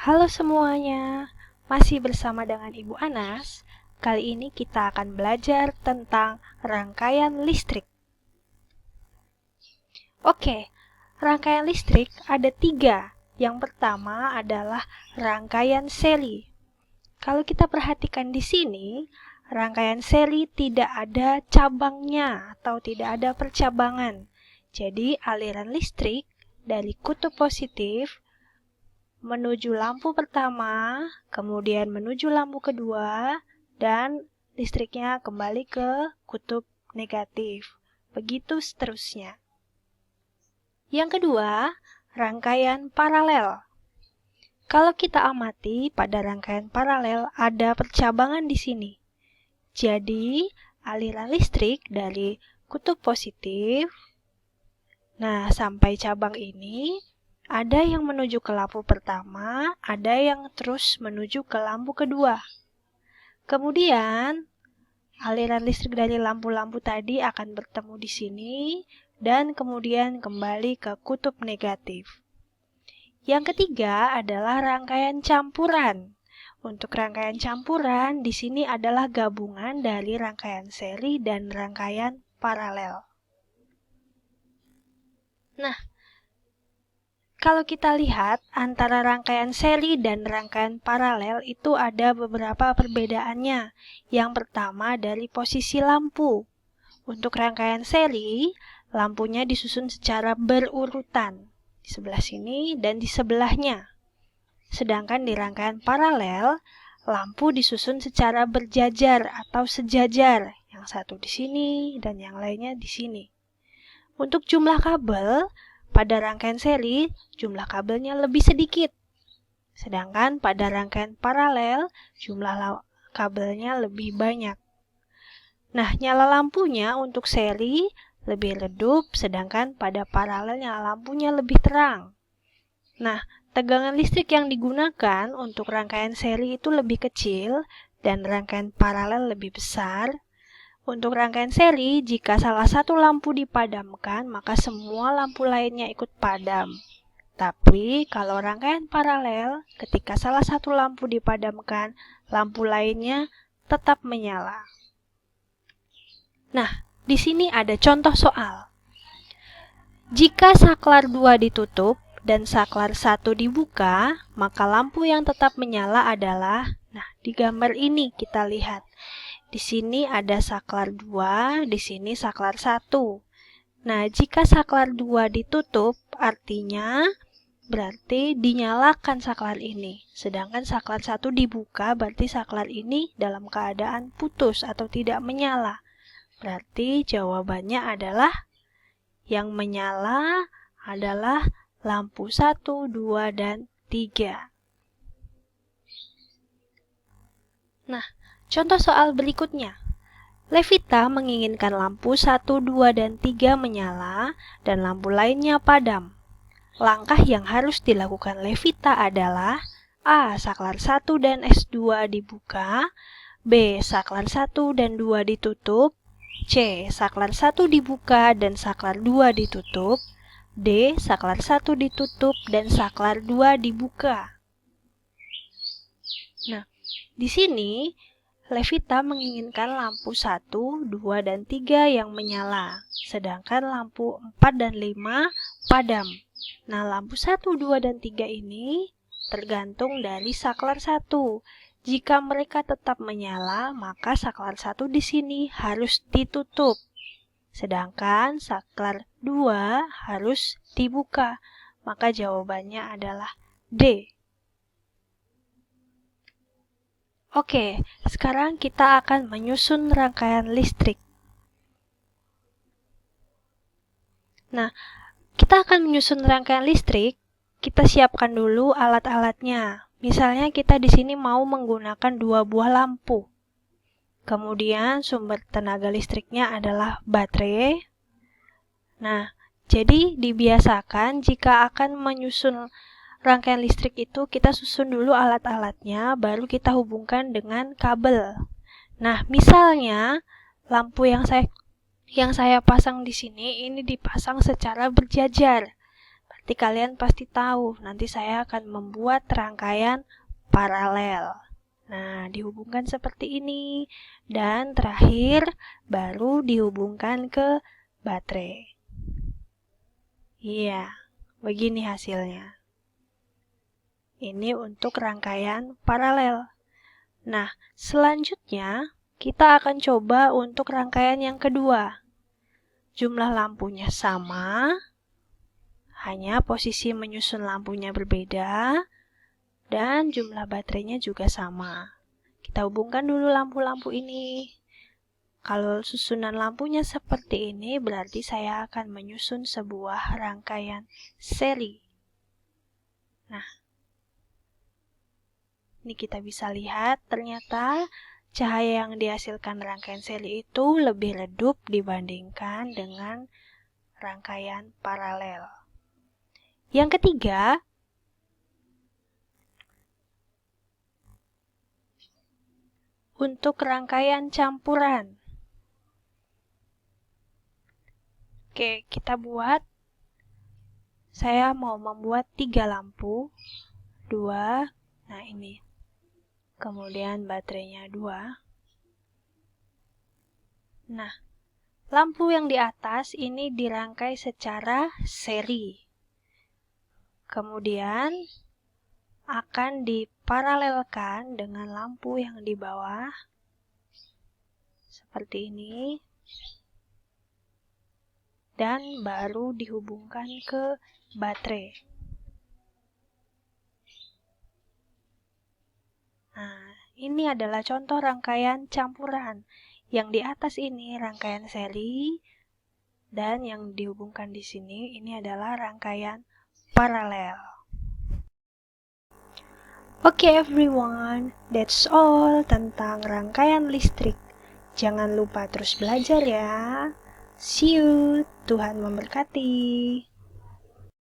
Halo semuanya, masih bersama dengan Ibu Anas. Kali ini kita akan belajar tentang rangkaian listrik. Oke, rangkaian listrik ada 3. Yang pertama adalah rangkaian seri. Kalau kita perhatikan di sini, rangkaian seri tidak ada cabangnya atau tidak ada percabangan. Jadi aliran listrik dari kutub positif menuju lampu pertama, kemudian menuju lampu kedua, dan listriknya kembali ke kutub negatif. Begitu seterusnya. Yang kedua, rangkaian paralel. Kalau kita amati pada rangkaian paralel ada percabangan di sini. Jadi, aliran listrik dari kutub positif, sampai cabang ini, ada yang menuju ke lampu pertama, ada yang terus menuju ke lampu kedua. Kemudian, aliran listrik dari lampu-lampu tadi akan bertemu di sini dan kemudian kembali ke kutub negatif. Yang ketiga adalah rangkaian campuran. Untuk rangkaian campuran, di sini adalah gabungan dari rangkaian seri dan rangkaian paralel. Kalau kita lihat antara rangkaian seri dan rangkaian paralel itu ada beberapa perbedaannya. Yang pertama dari posisi lampu. Untuk rangkaian seri, lampunya disusun secara berurutan. Di sebelah sini dan di sebelahnya. Sedangkan di rangkaian paralel, lampu disusun secara berjajar atau sejajar. Yang satu di sini dan yang lainnya di sini. Untuk jumlah kabel, pada rangkaian seri, jumlah kabelnya lebih sedikit. Sedangkan pada rangkaian paralel, jumlah kabelnya lebih banyak. Nyala lampunya untuk seri lebih redup, sedangkan pada paralel nyala lampunya lebih terang. Tegangan listrik yang digunakan untuk rangkaian seri itu lebih kecil dan rangkaian paralel lebih besar. Untuk rangkaian seri, jika salah satu lampu dipadamkan, maka semua lampu lainnya ikut padam. Tapi, kalau rangkaian paralel, ketika salah satu lampu dipadamkan, lampu lainnya tetap menyala. Di sini ada contoh soal. Jika saklar 2 ditutup dan saklar 1 dibuka, maka lampu yang tetap menyala adalah, di gambar ini kita lihat. Di sini ada saklar 2, di sini saklar 1. Jika saklar 2 ditutup, artinya berarti dinyalakan saklar ini. Sedangkan saklar 1 dibuka, berarti saklar ini dalam keadaan putus atau tidak menyala. Berarti jawabannya adalah yang menyala adalah lampu 1, 2, dan 3. Contoh soal berikutnya. Levita menginginkan lampu 1, 2, dan 3 menyala dan lampu lainnya padam. Langkah yang harus dilakukan Levita adalah A. Saklar 1 dan S2 dibuka, B. Saklar 1 dan 2 ditutup, C. Saklar 1 dibuka dan saklar 2 ditutup, D. Saklar 1 ditutup dan saklar 2 dibuka. Di sini Levita menginginkan lampu 1, 2, dan 3 yang menyala, sedangkan lampu 4 dan 5 padam. Lampu 1, 2, dan 3 ini tergantung dari saklar 1. Jika mereka tetap menyala, maka saklar 1 di sini harus ditutup. Sedangkan saklar 2 harus dibuka. Maka jawabannya adalah D. Oke, sekarang kita akan menyusun rangkaian listrik. Kita akan menyusun rangkaian listrik, kita siapkan dulu alat-alatnya. Misalnya kita di sini mau menggunakan 2 buah lampu. Kemudian sumber tenaga listriknya adalah baterai. Jadi dibiasakan jika akan menyusun rangkaian listrik itu kita susun dulu alat-alatnya, baru kita hubungkan dengan kabel. Misalnya lampu yang saya pasang di sini ini dipasang secara berjajar. Nanti kalian pasti tahu, nanti saya akan membuat rangkaian paralel. Nah, dihubungkan seperti ini. Dan terakhir, baru dihubungkan ke baterai. Iya, begini hasilnya. Ini untuk rangkaian paralel. Nah, selanjutnya kita akan coba untuk rangkaian yang kedua. Jumlah lampunya sama, hanya posisi menyusun lampunya berbeda, dan jumlah baterainya juga sama. Kita hubungkan dulu lampu-lampu ini. Kalau susunan lampunya seperti ini, berarti saya akan menyusun sebuah rangkaian seri. Nah, ini kita bisa lihat ternyata cahaya yang dihasilkan rangkaian seri itu lebih redup dibandingkan dengan rangkaian paralel. Yang ketiga, untuk rangkaian campuran. Oke, kita buat. Saya mau membuat 3 lampu. 2, nah ini. Kemudian baterainya 2. Nah, lampu yang di atas ini dirangkai secara seri. Kemudian akan diparalelkan dengan lampu yang di bawah. Seperti ini. Dan baru dihubungkan ke baterai. Nah, ini adalah contoh rangkaian campuran. Yang di atas ini rangkaian seri, dan yang dihubungkan di sini ini adalah rangkaian paralel. Oke everyone, that's all tentang rangkaian listrik. Jangan lupa terus belajar ya. See you, Tuhan memberkati.